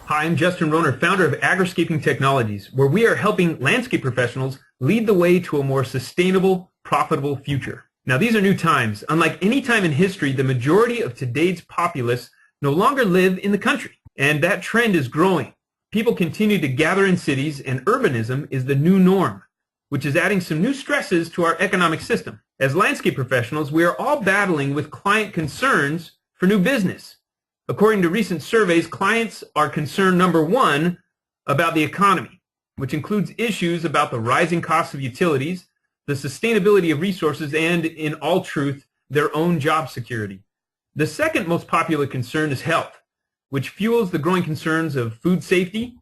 Hi, I'm Justin Rohner, founder of Agriscaping Technologies, where we are helping landscape professionals lead the way to a more sustainable, profitable future. Now, these are new times. Unlike any time in history, the majority of today's populace no longer live in the country, and that trend is growing. People continue to gather in cities, and urbanism is the new norm, which is adding some new stresses to our economic system. As landscape professionals, we are all battling with client concerns for new business. According to recent surveys, clients are concerned, number one, about the economy, which includes issues about the rising costs of utilities, the sustainability of resources, and, in all truth, their own job security. The second most popular concern is health, which fuels the growing concerns of food safety,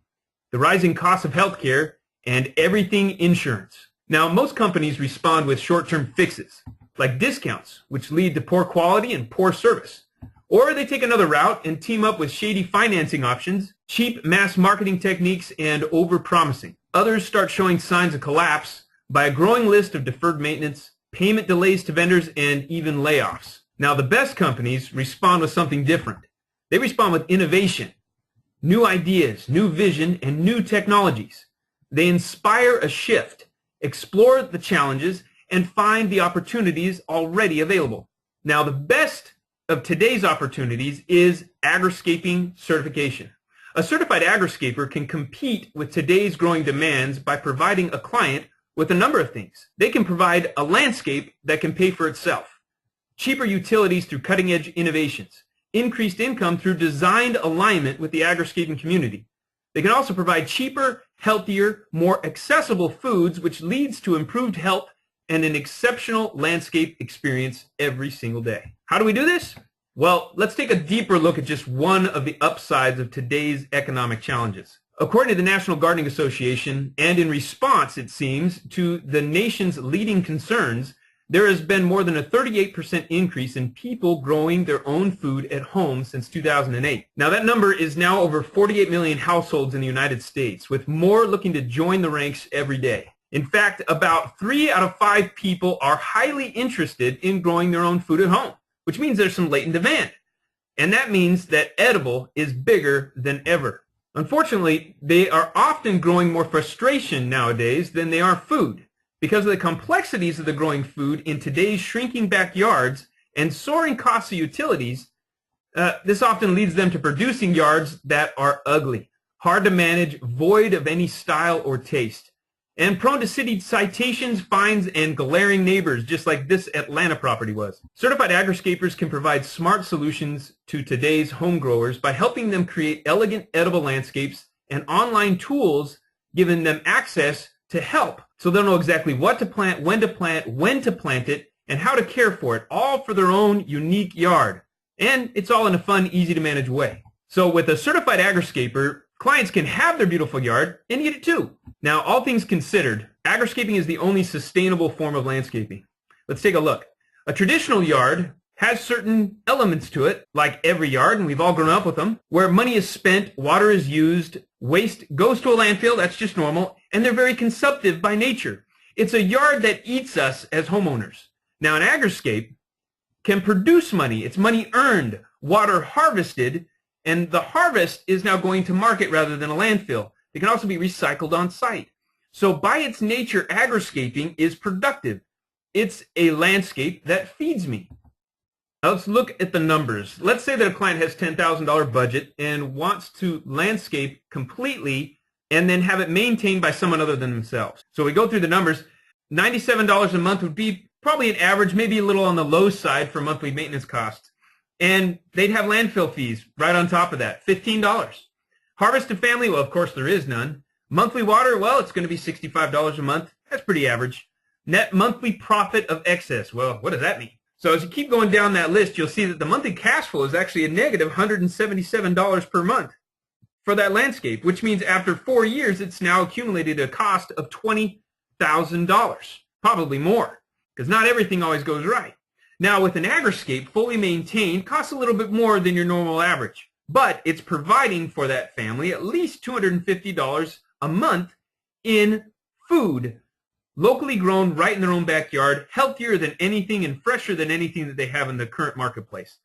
the rising costs of healthcare, and everything insurance. Now, most companies respond with short-term fixes, like discounts, which lead to poor quality and poor service. Or they take another route and team up with shady financing options, cheap mass marketing techniques, and over-promising. Others start showing signs of collapse by a growing list of deferred maintenance, payment delays to vendors, and even layoffs. Now, the best companies respond with something different. They respond with innovation, new ideas, new vision, and new technologies. They inspire a shift, explore the challenges, and find the opportunities already available. Now, the best of today's opportunities is Agriscaping certification. A certified agriscaper can compete with today's growing demands by providing a client with a number of things. They can provide a landscape that can pay for itself, cheaper utilities through cutting-edge innovations, increased income through designed alignment with the agriscaping community. They can also provide cheaper, healthier, more accessible foods, which leads to improved health and an exceptional landscape experience every single day. How do we do this? Well, let's take a deeper look at just one of the upsides of today's economic challenges. According to the National Gardening Association, and in response, it seems, to the nation's leading concerns, there has been more than a 38% increase in people growing their own food at home since 2008. Now, that number is now over 48 million households in the United States, with more looking to join the ranks every day. In fact, about 3 out of 5 people are highly interested in growing their own food at home, which means there's some latent demand. And that means that edible is bigger than ever. Unfortunately, they are often growing more frustration nowadays than they are food. Because of the complexities of the growing food in today's shrinking backyards and soaring costs of utilities, this often leads them to producing yards that are ugly, hard to manage, void of any style or taste, and prone to city citations, fines, and glaring neighbors, just like this Atlanta property was. Certified agriscapers can provide smart solutions to today's home growers by helping them create elegant edible landscapes and online tools, giving them access to help so they'll know exactly what to plant, when to plant it, and how to care for it, all for their own unique yard. And it's all in a fun, easy to manage way. So with a certified agriscaper, clients can have their beautiful yard and eat it too. Now, all things considered, agriscaping is the only sustainable form of landscaping. Let's take a look. A traditional yard has certain elements to it, like every yard, and we've all grown up with them, where money is spent, water is used, waste goes to a landfill, that's just normal, and they're very consumptive by nature. It's a yard that eats us as homeowners. Now, an agriscape can produce money. It's money earned, water harvested, and the harvest is now going to market rather than a landfill. It can also be recycled on site. So by its nature, agriscaping is productive. It's a landscape that feeds me. Now let's look at the numbers. Let's say that a client has $10,000 budget and wants to landscape completely and then have it maintained by someone other than themselves. So we go through the numbers. $97 a month would be probably an average, maybe a little on the low side for monthly maintenance costs. And they'd have landfill fees right on top of that, $15. Harvest to family, well, of course there is none. Monthly water, well, it's going to be $65 a month. That's pretty average. Net monthly profit of excess, well, what does that mean? So as you keep going down that list, you'll see that the monthly cash flow is actually a negative $177 per month for that landscape, which means after 4 years, it's now accumulated a cost of $20,000, probably more, because not everything always goes right. Now, with an agriscape fully maintained, costs a little bit more than your normal average, but it's providing for that family at least $250 a month in food, locally grown right in their own backyard, healthier than anything and fresher than anything that they have in the current marketplace.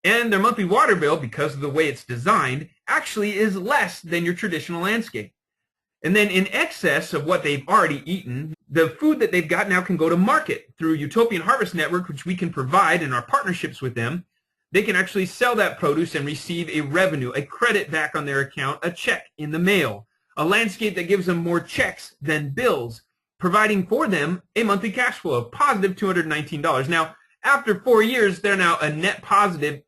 And their monthly water bill, because of the way it's designed, actually is less than your traditional landscape. And then in excess of what they've already eaten, the food that they've got now can go to market through Utopian Harvest Network, which we can provide in our partnerships with them. They can actually sell that produce and receive a revenue, a credit back on their account, a check in the mail, a landscape that gives them more checks than bills, providing for them a monthly cash flow of positive $219. Now, after 4 years, they're now a net positive,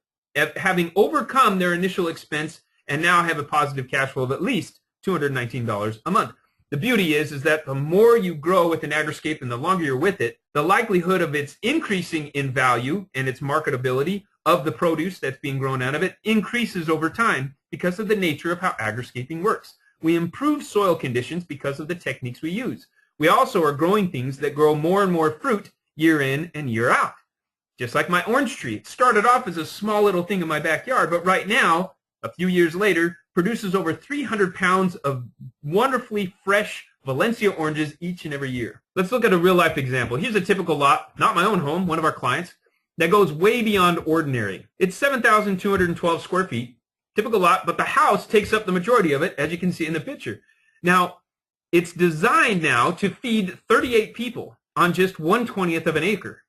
having overcome their initial expense and now have a positive cash flow of at least $219 a month. The beauty is that the more you grow with an Agriscape and the longer you're with it, the likelihood of its increasing in value and its marketability of the produce that's being grown out of it increases over time because of the nature of how Agriscaping works. We improve soil conditions because of the techniques we use. We also are growing things that grow more and more fruit year in and year out. Just like my orange tree. It started off as a small little thing in my backyard, but right now, a few years later, produces over 300 pounds of wonderfully fresh Valencia oranges each and every year. Let's look at a real-life example. Here's a typical lot, not my own home, one of our clients, that goes way beyond ordinary. It's 7,212 square feet, typical lot, but the house takes up the majority of it, as you can see in the picture. Now, it's designed now to feed 38 people on just 1/20th of an acre,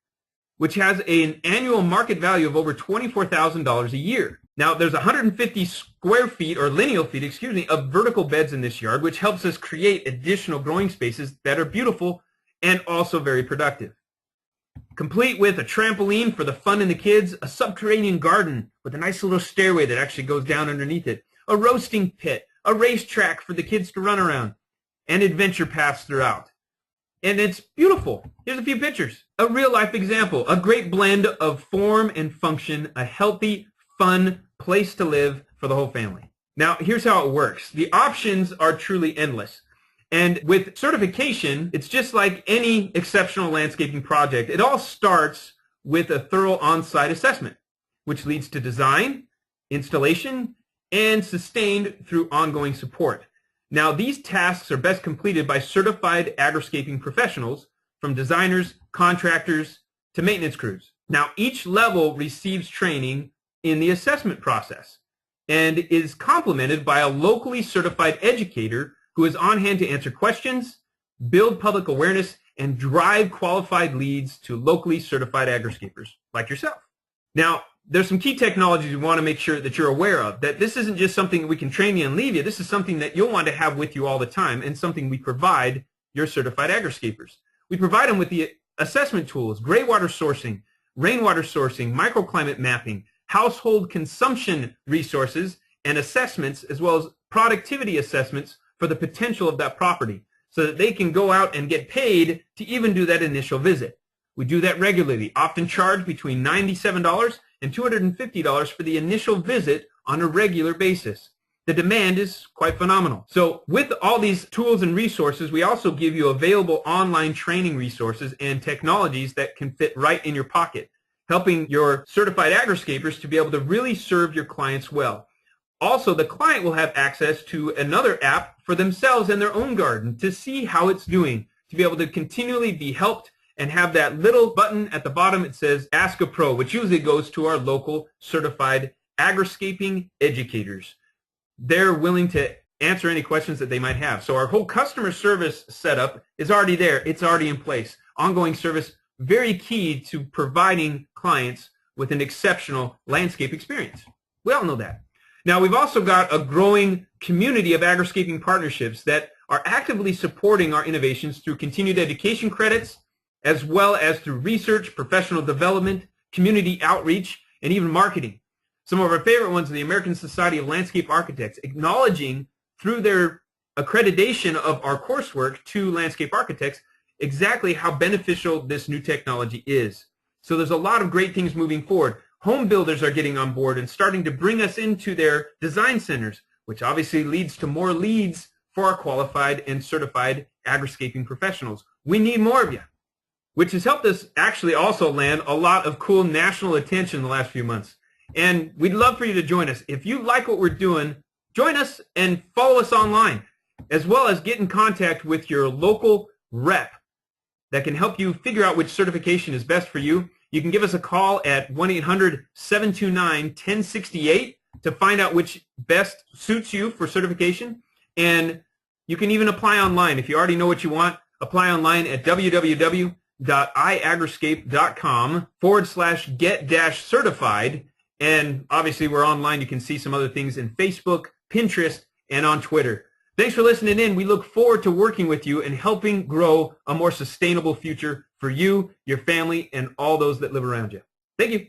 which has an annual market value of over $24,000 a year. Now, there's 150 square feet, or lineal feet, excuse me, of vertical beds in this yard, which helps us create additional growing spaces that are beautiful and also very productive. Complete with a trampoline for the fun and the kids, a subterranean garden with a nice little stairway that actually goes down underneath it, a roasting pit, a racetrack for the kids to run around, and adventure paths throughout. And it's beautiful. Here's a few pictures. A real-life example, a great blend of form and function, a healthy, fun place to live for the whole family. Now, here's how it works. The options are truly endless. And with certification, it's just like any exceptional landscaping project. It all starts with a thorough on-site assessment, which leads to design, installation, and sustained through ongoing support. Now, these tasks are best completed by certified agriscaping professionals, from designers, contractors, to maintenance crews. Now, each level receives training in the assessment process and is complemented by a locally certified educator who is on hand to answer questions, build public awareness, and drive qualified leads to locally certified agriscapers like yourself. Now, there's some key technologies we want to make sure that you're aware of, that this isn't just something we can train you and leave you. This is something that you'll want to have with you all the time and something we provide your certified agriscapers. We provide them with the assessment tools, gray water sourcing, rainwater sourcing, microclimate mapping, household consumption resources and assessments, as well as productivity assessments for the potential of that property so that they can go out and get paid to even do that initial visit. We do that regularly, often charge between $97 and $250 for the initial visit on a regular basis. The demand is quite phenomenal. So with all these tools and resources, we also give you available online training resources and technologies that can fit right in your pocket, helping your certified agriscapers to be able to really serve your clients well. Also, the client will have access to another app for themselves and their own garden to see how it's doing, to be able to continually be helped and have that little button at the bottom. It says Ask a Pro, which usually goes to our local certified agriscaping educators. They're willing to answer any questions that they might have. So our whole customer service setup is already there. It's already in place. Ongoing service, very key to providing clients with an exceptional landscape experience. We all know that. Now, we've also got a growing community of agriscaping partnerships that are actively supporting our innovations through continued education credits, as well as through research, professional development, community outreach, and even marketing. Some of our favorite ones are the American Society of Landscape Architects, acknowledging through their accreditation of our coursework to landscape architects exactly how beneficial this new technology is. So there's a lot of great things moving forward. Home builders are getting on board and starting to bring us into their design centers, which obviously leads to more leads for our qualified and certified agriscaping professionals. We need more of you, which has helped us actually also land a lot of cool national attention in the last few months. And we'd love for you to join us. If you like what we're doing, join us and follow us online, as well as get in contact with your local rep that can help you figure out which certification is best for you. You can give us a call at 1-800-729-1068. to find out which best suits you for certification. And you can even apply online. If you already know what you want, apply online at www.iagriscape.com/get-certified. And obviously we're online. You can see some other things in Facebook, Pinterest, and on Twitter. Thanks for listening in. We look forward to working with you and helping grow a more sustainable future for you, your family, and all those that live around you. Thank you.